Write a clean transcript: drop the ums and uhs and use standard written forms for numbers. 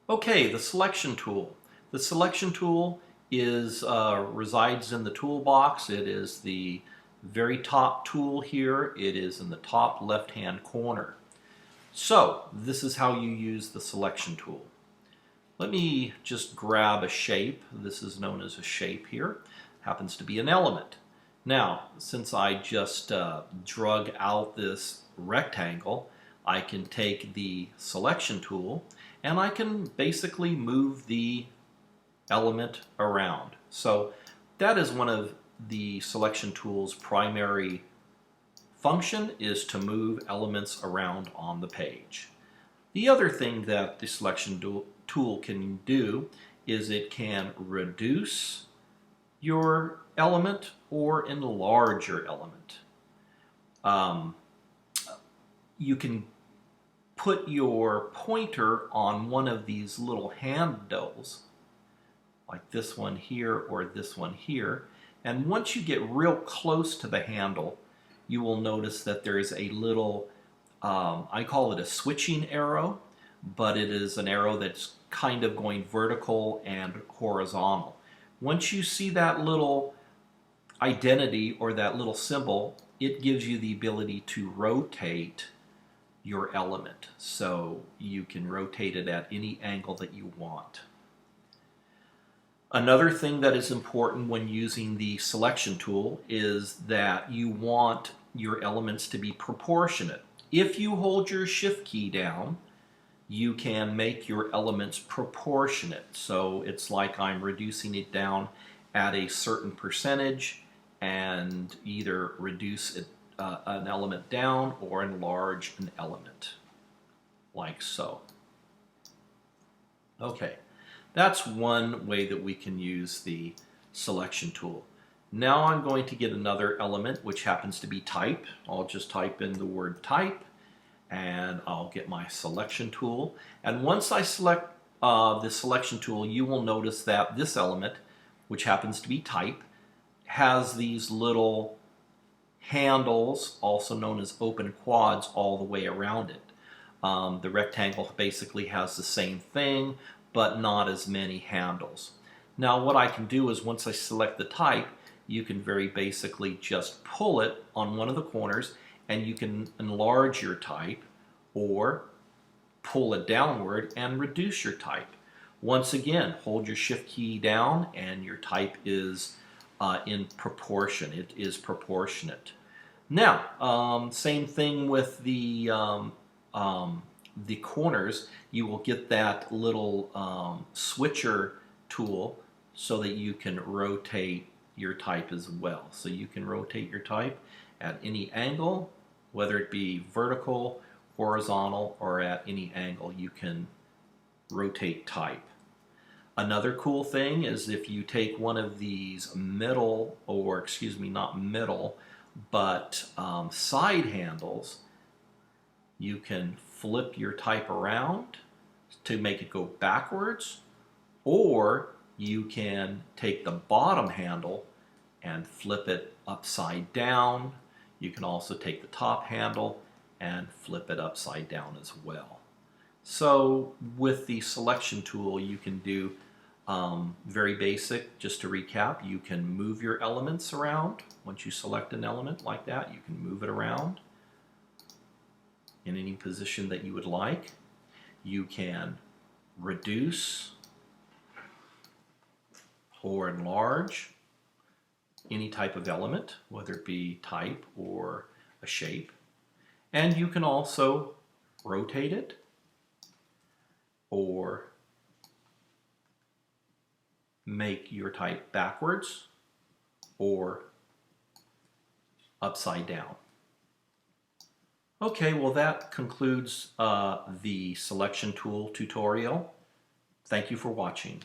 Okay, the selection tool. The selection tool resides in the toolbox. It is the very top tool here. It is in the top left-hand corner. So, this is how you use the selection tool. Let me just grab a shape. This is known as a shape here. Happens to be an element. Now, since I just drug out this rectangle, I can take the selection tool and I can basically move the element around. So that is one of the selection tool's primary function, is to move elements around on the page. The other thing that the selection tool can do is it can reduce your element or enlarge your element. You can put your pointer on one of these little handles, like this one here or this one here, and once you get real close to the handle, you will notice that there is a little, I call it a switching arrow, but it is an arrow that's kind of going vertical and horizontal. Once you see that little identity or that little symbol, it gives you the ability to rotate your element. So you can rotate it at any angle that you want. Another thing that is important when using the selection tool is that you want your elements to be proportionate. If you hold your shift key down, you can make your elements proportionate. So it's like I'm reducing it down at a certain percentage and either reduce it, an element down or enlarge an element, like so. Okay, that's one way that we can use the selection tool. Now I'm going to get another element, which happens to be type. I'll just type in the word type and I'll get my selection tool. And once I select the selection tool, you will notice that this element, which happens to be type, has these little handles, also known as open quads, all the way around it. The rectangle basically has the same thing, but not as many handles. Now what I can do is, once I select the type, you can very basically just pull it on one of the corners and you can enlarge your type or pull it downward and reduce your type. Once again, hold your shift key down and your type is in proportion. It is proportionate. Now, same thing with the corners. You will get that little switcher tool so that you can rotate your type as well. So you can rotate your type at any angle, whether it be vertical, horizontal, or at any angle you can rotate type. Another cool thing is if you take one of these middle, or excuse me, not middle, but side handles, you can flip your type around to make it go backwards, or you can take the bottom handle and flip it upside down. You can also take the top handle and flip it upside down as well. So with the selection tool, you can do very basic. Just to recap, you can move your elements around. Once you select an element like that, you can move it around in any position that you would like. You can reduce or enlarge any type of element, whether it be type or a shape. And you can also rotate it or make your type backwards or upside down. Okay, well that concludes the selection tool tutorial. Thank you for watching.